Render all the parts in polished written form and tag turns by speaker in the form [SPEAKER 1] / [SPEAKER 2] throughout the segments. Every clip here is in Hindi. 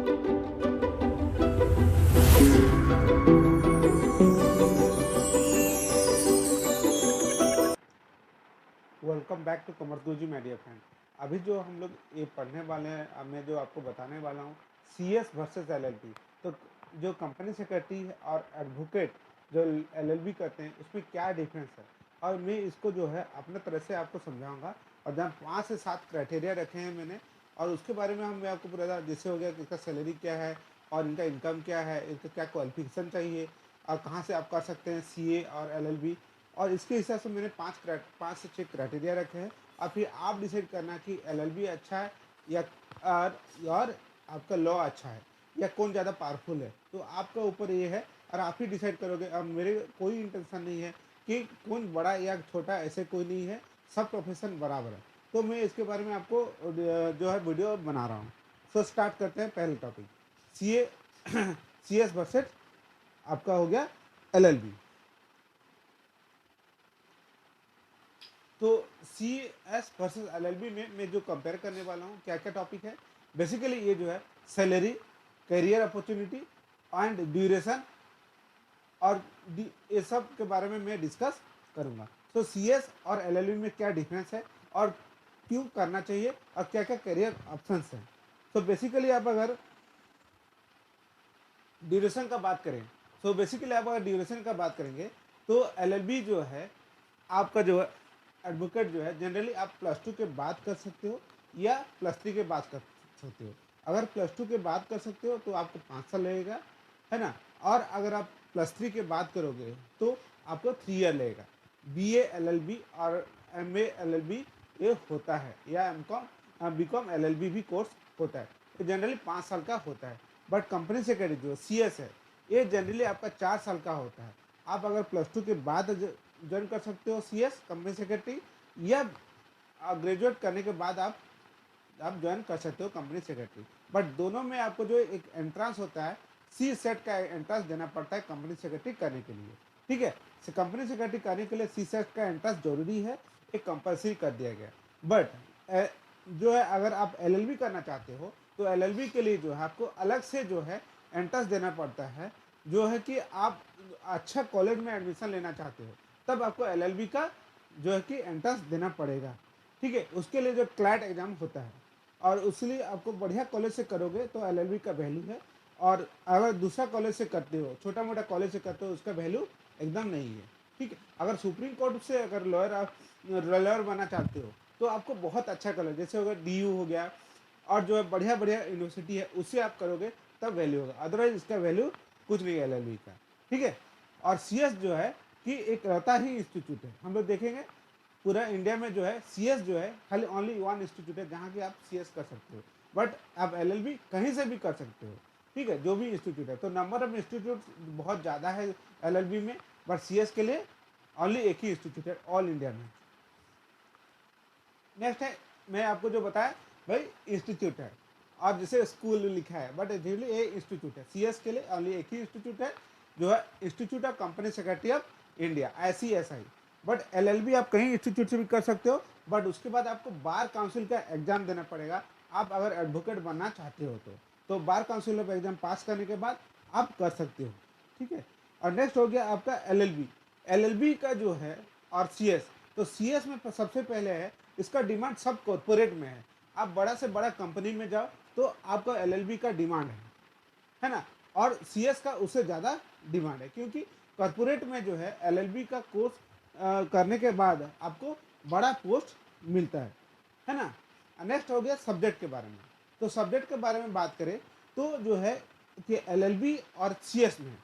[SPEAKER 1] Welcome back to commerce Guruji media friend. अभी जो हम लोग ये पढ़ने वाले हैं, अब मैं जो आपको बताने वाला हूँ सीएस वर्सेस एलएलबी। तो जो कंपनी सेक्रेटरी है और एडवोकेट जो एलएलबी करते हैं उसमें क्या डिफरेंस है, और मैं इसको जो है अपने तरह से आपको समझाऊंगा। और जहाँ 5 से 7 क्राइटेरिया रखे हैं मैंने, और उसके बारे में मैं आपको पूरा जैसे हो गया कि इसका सैलरी क्या है और इनका इनकम क्या है, इनका क्या क्वालिफिकेशन चाहिए और कहाँ से आप कर सकते हैं सीए और एलएलबी। और इसके हिसाब से मैंने 5 से 6 क्राइटेरिया रखे हैं। और फिर आप डिसाइड करना कि एलएलबी अच्छा है या और आपका लॉ अच्छा है या कौन ज़्यादा पावरफुल है, तो आपका ऊपर ये है और आप ही डिसाइड करोगे। अब मेरे कोई इंटेंशन नहीं है कि कौन बड़ा या छोटा, ऐसे कोई नहीं है, सब प्रोफेशन बराबर है। तो मैं इसके बारे में आपको जो है वीडियो बना रहा हूँ। सो स्टार्ट करते हैं पहले टॉपिक, सी ए सी एस वर्सेज आपका हो गया एलएलबी। तो सी एस वर्सेज एलएलबी में मैं जो कंपेयर करने वाला हूँ, क्या क्या टॉपिक है, बेसिकली ये जो है salary, career opportunity and duration, और ये सब के बारे में मैं डिस्कस करूँगा। तो सी एस और एलएलबी में क्या डिफरेंस है और क्यों करना चाहिए और क्या क्या करियर ऑप्शंस हैं। तो बेसिकली आप अगर ड्यूरेशन का बात करें, तो बेसिकली आप अगर ड्यूरेशन का बात करेंगे तो एलएलबी जो है आपका जो है एडवोकेट जो है जनरली आप +2 के बाद कर सकते हो या +3 के बाद कर सकते हो। अगर +2 के बाद कर सकते हो तो आपको 5 साल लगेगा, है ना। और अगर आप +3 के बाद करोगे तो आपको 3 ईयर लगेगा। बीए एलएलबी और एमए एलएलबी ये होता है, या एमकॉम बीकॉम एलएलबी भी कोर्स होता है। तो जनरली 5 साल का होता है। बट कंपनी सेक्रेटरी जो सीएस है ये जनरली आपका 4 साल का होता है। आप अगर +2 के बाद ज्वाइन कर सकते हो सीएस कंपनी सेक्रेटरी, या ग्रेजुएट करने के बाद आप ज्वाइन कर सकते हो कंपनी सेक्रेटरी। बट दोनों में आपको जो एक एंट्रेंस होता है, सी सेट का एंट्रेंस देना पड़ता है कंपनी सेक्रेटरी करने के लिए। ठीक है, कंपनी सेक्रेटरी करने के लिए सी सेट का एंट्रेंस जरूरी है, एक कंपलसरी कर दिया गया। बट जो है अगर आप एलएलबी करना चाहते हो तो एलएलबी के लिए जो है आपको अलग से जो है एंट्रेंस देना पड़ता है। जो है कि आप अच्छा कॉलेज में एडमिशन लेना चाहते हो तब आपको एलएलबी का जो है कि एंट्रेंस देना पड़ेगा। ठीक है, उसके लिए जो क्लैट एग्जाम होता है, और उसलिए आपको बढ़िया कॉलेज से करोगे तो एलएलबी का वैल्यू है। और अगर दूसरा कॉलेज से करते हो, छोटा मोटा कॉलेज से करते हो, उसका वैल्यू एकदम नहीं है। ठीक है, अगर सुप्रीम कोर्ट से अगर लॉयर बनना चाहते हो तो आपको बहुत अच्छा कॉलेज जैसे होगा डीयू हो गया, और जो है बढ़िया बढ़िया यूनिवर्सिटी है उससे आप करोगे तब वैल्यू होगा, अदरवाइज इसका वैल्यू कुछ नहीं है एलएलबी का। ठीक है, और सीएस जो है कि एक रहता ही इंस्टीट्यूट है। हम लोग देखेंगे पूरा इंडिया में जो है सीएस जो है खाली ओनली वन इंस्टीट्यूट है जहाँ की आप सीएस कर सकते हो। बट आप एलएलबी कहीं से भी कर सकते हो। ठीक है, जो भी इंस्टीट्यूट है, तो नंबर ऑफ इंस्टीट्यूट बहुत ज़्यादा है एलएलबी में, बट सीएस के लिए ओनली एक ही इंस्टीट्यूट है ऑल इंडिया में। नेक्स्ट है, मैं आपको जो बताया भाई इंस्टीट्यूट है, और जैसे स्कूल लिखा है, बट एक्चुअली ये इंस्टीट्यूट है। सीएस के लिए ओनली एक ही इंस्टीट्यूट है जो है institute of company secretary of India, ICSI। But LLB आप कहीं इंस्टीट्यूट से भी कर सकते हो, बट उसके बाद आपको बार काउंसिल का एग्जाम देना पड़ेगा। आप अगर एडवोकेट बनना चाहते हो तो बार काउंसिल ऑफ एग्जाम पास करने के बाद आप कर सकते हो। ठीक है, और नेक्स्ट हो गया आपका एलएलबी। एलएलबी का जो है और सीएस, तो सीएस में सबसे पहले है इसका डिमांड सब कॉर्पोरेट में है। आप बड़ा से बड़ा कंपनी में जाओ तो आपका एलएलबी का डिमांड है ना। और सीएस का उससे ज़्यादा डिमांड है, क्योंकि कॉर्पोरेट में जो है एलएलबी का कोर्स करने के बाद आपको बड़ा पोस्ट मिलता है ना। नेक्स्ट हो गया सब्जेक्ट के बारे में। तो सब्जेक्ट के बारे में बात करें तो जो है कि एलएलबी और सीएस में,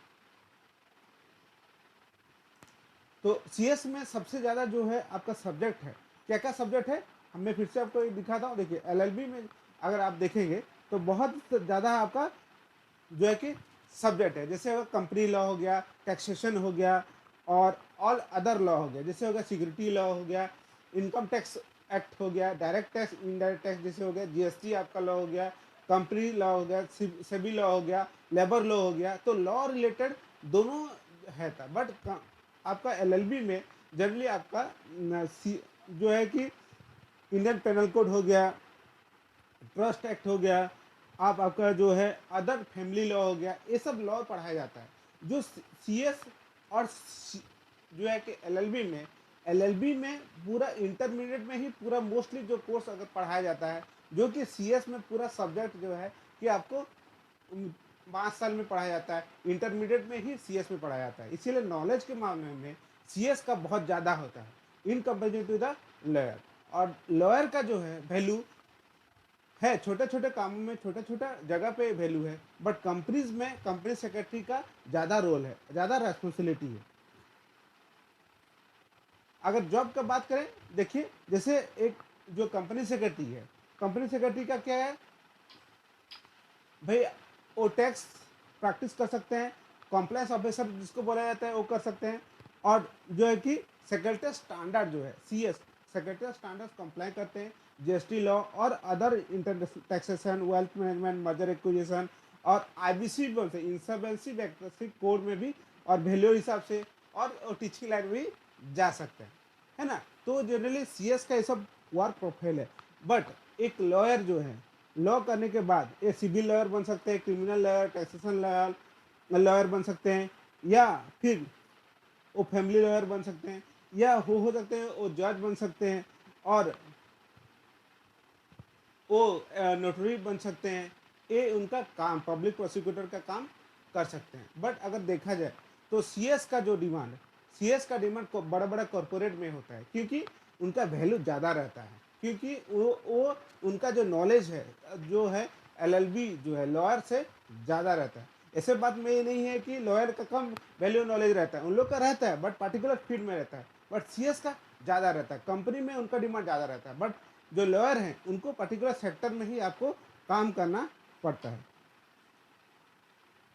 [SPEAKER 1] तो सीएस में सबसे ज़्यादा जो है आपका सब्जेक्ट है। क्या क्या सब्जेक्ट है, मैं फिर से आपको दिखाता हूँ। देखिए एलएलबी में अगर आप देखेंगे तो बहुत ज़्यादा आपका जो है कि सब्जेक्ट है। जैसे होगा कंपनी लॉ हो गया, टैक्सेशन हो गया, और ऑल अदर लॉ हो गया। जैसे होगा सिक्योरिटी लॉ हो गया, इनकम टैक्स एक्ट हो गया, डायरेक्ट टैक्स इनडायरेक्ट टैक्स जैसे हो गया, जीएसटी आपका लॉ हो गया, कंपनी लॉ हो गया, सेबी लॉ हो गया, लेबर लॉ हो गया। तो लॉ रिलेटेड दोनों है था। बट आपका एलएलबी में जनरली आपका जो है कि इंडियन पेनल कोड हो गया, ट्रस्ट एक्ट हो गया, आपका जो है अदर फैमिली लॉ हो गया, ये सब लॉ पढ़ाया जाता है। जो सीएस और जो है कि एलएलबी में पूरा इंटरमीडिएट में ही पूरा मोस्टली जो कोर्स अगर पढ़ाया जाता है, जो कि सीएस में पूरा सब्जेक्ट जो है कि आपको 5 साल में पढ़ाया जाता है, इंटरमीडिएट में ही सीएस में पढ़ाया जाता है। इसीलिए नॉलेज के मामले में सीएस का बहुत ज़्यादा होता है in comparison to the lawyer. और लॉयर का जो है वैल्यू है छोटे छोटे कामों में, छोटा छोटा जगह पे वैल्यू है, बट कंपनीज में कंपनी सेक्रेटरी का ज़्यादा रोल है, ज़्यादा रेस्पॉन्सिबिलिटी है। अगर जॉब का बात करें, देखिए जैसे एक जो कंपनी सेक्रेटरी है, कंपनी सेक्रेटरी का क्या है भाई, वो टैक्स प्रैक्टिस कर सकते हैं, कॉम्प्लायंस ऑफिसर जिसको बोला जाता है वो कर सकते हैं, और जो है कि सेक्रेटरी स्टैंडर्ड जो है सीएस, सेक्रेटरी स्टैंडर्ड कंप्लाई करते हैं, जीएसटी लॉ और other international taxation, wealth management, merger acquisition और आईबीसी बोलते हैं इंसॉल्वेंसी बैंक्रप्सी कोड में भी, और वैल्यू हिसाब से और टीचिंग लाइन में भी जा सकते हैं, है ना। तो जनरली सीएस का ये सब वर्क प्रोफाइल है। बट एक लॉयर जो है, लॉ करने के बाद ये सिविल लॉयर बन सकते हैं, क्रिमिनल लॉयर, टैक्सेशन लॉयर बन सकते हैं, या फिर वो फैमिली लॉयर बन सकते हैं, या हो सकते हैं वो जज बन सकते हैं, और वो नोटरी बन सकते हैं। ये उनका काम, पब्लिक प्रोसिक्यूटर का काम कर सकते हैं। बट अगर देखा जाए तो सीएस का जो डिमांड है, सीएस का डिमांड को बड़ा बड़ा कॉरपोरेट में होता है, क्योंकि उनका वैल्यू ज़्यादा रहता है, क्योंकि वो उनका जो नॉलेज है जो है एलएलबी जो है लॉयर से ज़्यादा रहता है। ऐसे बात में ये नहीं है कि लॉयर का कम वैल्यू नॉलेज रहता है, उन लोग का रहता है बट पर्टिकुलर फील्ड में रहता है, बट सीएस का ज़्यादा रहता है, कंपनी में उनका डिमांड ज़्यादा रहता है, बट जो लॉयर हैं उनको पर्टिकुलर सेक्टर में ही आपको काम करना पड़ता है।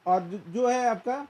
[SPEAKER 1] और जो है आपका,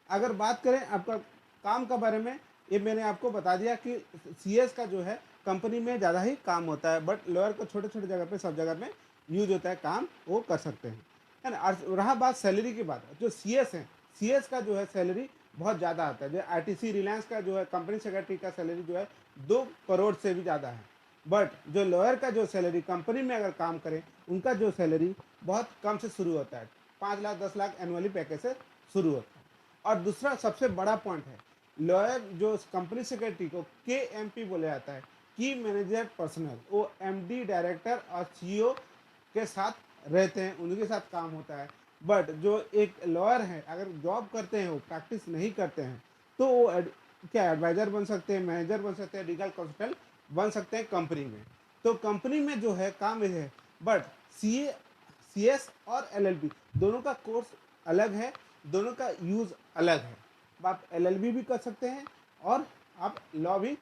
[SPEAKER 1] अगर बात करें आपका काम का बारे में, ये मैंने आपको बता दिया कि सीएस का जो है कंपनी में ज़्यादा ही काम होता है, बट लॉयर को छोटे छोटे जगह पे, सब जगह में यूज होता है, काम वो कर सकते हैं, है ना। और रहा बात सैलरी की बात, जो सीएस है, सीएस का जो है सैलरी बहुत ज़्यादा आता है। जो आईटीसी रिलायंस का जो है कंपनी सेक्रेटरी का सैलरी जो है 2 करोड़ से भी ज़्यादा है। बट जो लॉयर का जो सैलरी कंपनी में अगर काम करें, उनका जो सैलरी बहुत कम से शुरू होता है, 5 लाख 10 लाख एनुअली पैकेज से शुरू होता है। और दूसरा सबसे बड़ा पॉइंट है, लॉयर जो कंपनी सेक्रेटरी को KMP बोला जाता है, की मैनेजर पर्सनल, वो MD डायरेक्टर और CEO के साथ रहते हैं, उनके साथ काम होता है। बट जो एक लॉयर है, अगर जॉब करते हैं, वो प्रैक्टिस नहीं करते हैं, तो वो क्या एडवाइजर बन सकते हैं, मैनेजर बन सकते हैं, लीगल कंसल्टेंट बन सकते हैं कंपनी में। तो कंपनी में जो है काम ये है, बट CS और LLB दोनों का कोर्स अलग है, दोनों का यूज़ अलग है। आप LLB भी कर सकते हैं और आप लॉ भी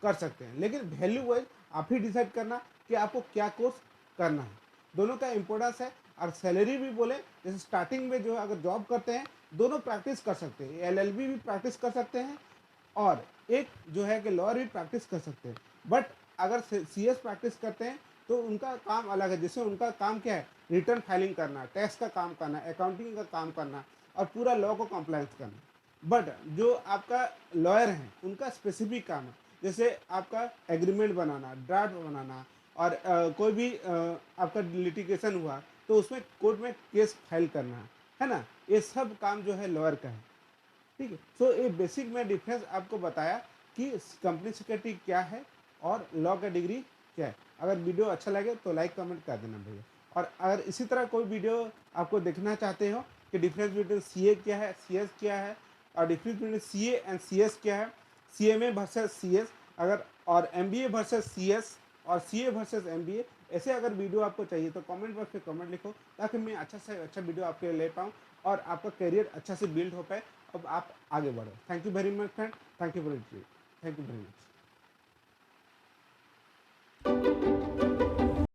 [SPEAKER 1] कर सकते हैं, लेकिन वैल्यू वाइज आप ही डिसाइड करना कि आपको क्या कोर्स करना है। दोनों का इम्पोर्टेंस है। और सैलरी भी बोले, जैसे स्टार्टिंग में जो है अगर जॉब करते हैं, दोनों प्रैक्टिस कर सकते हैं, LLB भी प्रैक्टिस कर सकते हैं और एक जो है कि लॉयर भी प्रैक्टिस कर सकते हैं। बट अगर CS प्रैक्टिस करते हैं तो उनका काम अलग है, जैसे उनका काम क्या है, रिटर्न फाइलिंग करना, टैक्स का काम करना, अकाउंटिंग का काम करना और पूरा लॉ को कंप्लायंस करना। बट जो आपका लॉयर हैं, उनका स्पेसिफिक काम है, जैसे आपका एग्रीमेंट बनाना, ड्राफ्ट बनाना, और कोई भी आपका लिटिगेशन हुआ तो उसमें कोर्ट में केस फाइल करना, है ना। ये सब काम जो है लॉयर का है, ठीक है। सो ये बेसिक में डिफरेंस आपको बताया कि कंपनी सेक्रेटरी क्या है और लॉ का डिग्री क्या है। अगर वीडियो अच्छा लगे तो लाइक कमेंट कर देना भैया। और अगर इसी तरह कोई वीडियो आपको देखना चाहते हो कि डिफरेंस बिटवीन CA क्या है, CS क्या है, और difference between CA and CS क्या है, CMA वर्सेस CS, अगर और MBA वर्सेस CS और CA वर्सेस MBA, ऐसे अगर वीडियो आपको चाहिए तो कमेंट बॉक्स में कमेंट लिखो, ताकि मैं अच्छा से अच्छा वीडियो आपके लिए ले पाऊँ और आपका करियर अच्छा से बिल्ड हो पाए, अब आप आगे बढ़ो। Thank you very much friend, thank you very much.